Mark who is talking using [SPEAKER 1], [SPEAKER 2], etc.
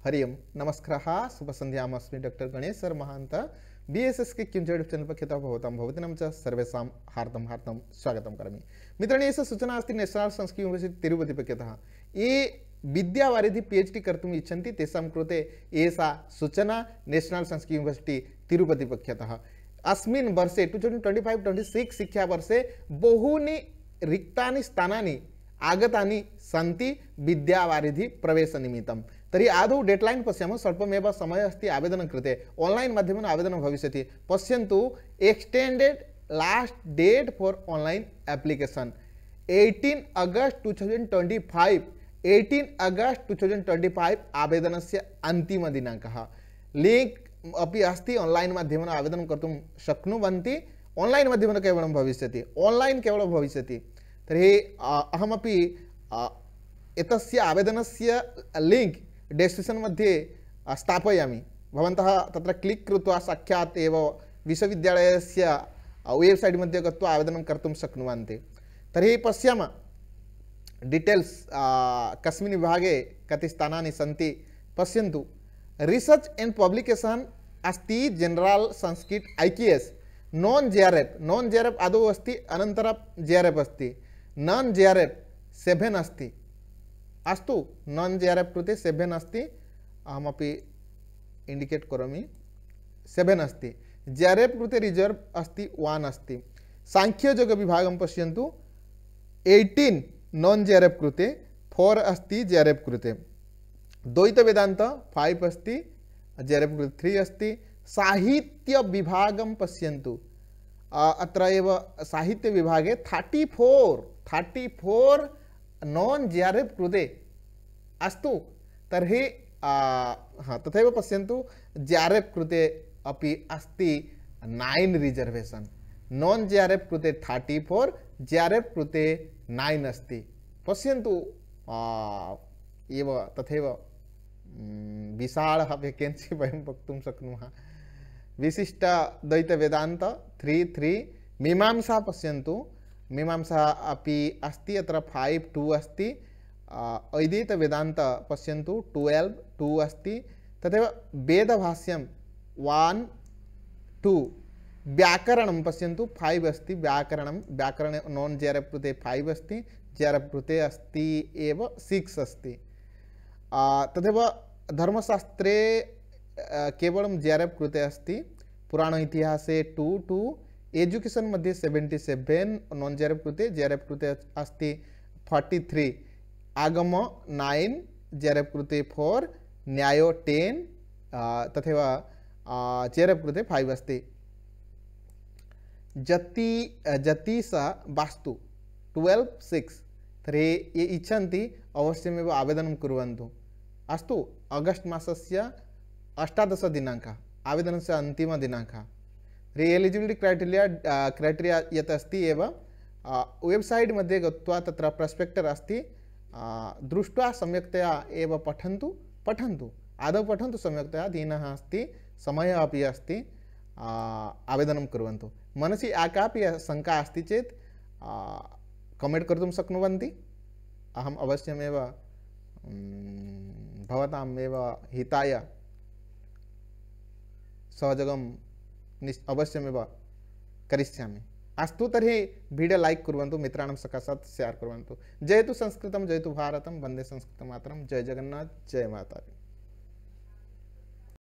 [SPEAKER 1] हरि ओम नमस्कार शुभ संध्यामस्मि doctor Ganesh sir महांत BSS के किंच यूट्यूब चैनल पक्षता भवतां भवतीनां च सर्वेषां हार्दं हार्दं स्वागतं करोमि। मित्राणि एषा सूचना अस्ति नेशनल संस्कृत यूनिवर्सिटी तिरुपति पक्षतः ये विद्यावारिधि पीएचडी कर्तुम् इच्छन्ति तेषां कृते एषा सूचना नेशनल संस्कृत यूनिवर्सिटी तिरुपति पक्षतः अस्मिन् वर्षे 2025-26 शिक्षावर्षे बहूनि रिक्तानि स्थानानि आगतानि सन्ति विद्यावारिधि प्रवेशनिमित्तं। तर्हि आदौ डेड्लैन् पश्यामः। स्वल्पमेव समय अस्ति आवेदनं कृते। ऑनलाइन माध्यमेन आवेदनं भविष्यति। पश्यन्तु extended last date for online application 18 अगस्त 2025 18 अगस्त 2025 आवेदनस्य अन्तिमदिनाङ्कः। लिंक अपि अस्ति। ऑनलाइन माध्यमेन आवेदनं कर्तुं शक्नुवन्ति। ऑनलाइन माध्यमेन केवलं भविष्यति। ऑनलाइन केवलं भविष्यति। तर्हि अहमपि एतस्य आवेदनस्य लिंक डिस्क्रिप्शन मध्ये स्थापयामि। भवन्तः तत्र क्लिक कृत्वा साक्षात् एव विश्वविद्यालयस्य वेबसाइट मध्ये गत्वा आवेदनं कर्तुं शक्नुवन्ति। तर्हि पश्यामः डिटेल्स कस्मिन् विभागे कति स्थानानि सन्ति पश्यन्तु। रिसर्च एंड पब्लिकेशन अस्ति general Sanskrit IKS non JRF आदौ अस्ति अनन्तरं JRF अस्ति नॉन JRF 7 अस्ति। अस्तु नॉन JRF कृते 7 अस्ति। अहमपि इंडिकेट करोमि 7 अस्ति। JRF कृते रिजर्व अस्ति 1 अस्ति। सांख्ययोग विभागं पश्यन्तु 18 नॉन JRF कृते 4 अस्ति JRF कृते। द्वैत वेदांत 5 अस्ति JRF कृते 3 अस्ति। साहित्य विभागं पश्यन्तु अत्र एव साहित्य विभागे 34 नॉन JRF कृते। अस्तु तर्हि तथैव पश्यन्तु JRF कृते अपि अस्ति 9 रिजर्वेशन। नॉन JRF कृते 34 JRF कृते 9 अस्ति। पश्यन्तु एव तथैव विशालः वेकेन्सी वयं वक्तुं शक्नुमः। विशिष्ट द्वैत वेदांत 3 मीमांसा पश्यन्तु मीमांसा अपि अस्ति अत्र 5-2 अस्ति। अद्वैत वेदांत पश्यन्तु 12-2 अस्ति। तथैव वेदभाष्यं 1-2। व्याकरणं पश्यन्तु 5 अस्ति। व्याकरण नॉन JRF कृते 5 अस्ति। JRF कृते अस्ति एव 6 अस्ति। तथैव धर्मशास्त्रे केवलं JRF कृते अस्ति। पुराण इतिहासे 2 एजुकेशन मध्ये 77 नॉन JRF कृते JRF कृते अस्ति 43 आगम 9 JRF कृते 4 न्याय 10 तथैव JRF कृते 5 अस्ति। ज्योतिष वास्तु 12-6। तर्हि ये इच्छन्ति अवश्यमेव आवेदनं कुर्वन्तु। अस्तु अगस्त मासस्य 18 दिनाङ्कः आवेदनस्य अन्तिमदिनाङ्कः। एलिजिबिलिटी क्राइटेरिया यत् अस्ति एव वेबसाइट मध्ये गत्वा तत्र प्रस्पेक्टर अस्ति दृष्ट्वा सम्यक्तया एव पठन्तु आदौ पठन्तु सम्यक्तया। दिनः अस्ति समयः अपि अस्ति। आवेदनं कुर्वन्तु। मनसि या कापि शङ्का अस्ति चेत् कमेंट कर्तुं शक्नुवन्ति। अहम् अवश्यमेव भवताम् एव हिताय सहयोगं अवश्यमेव करिष्यामि। अस्तु तर्हि वीडियो लाइक कुर्वन्तु मित्राणां सकाशात् शेयर कुर्वन्तु। जयतु संस्कृतं जयतु भारतं वन्दे संस्कृतं मातरं। जय जगन्नाथ जय माता।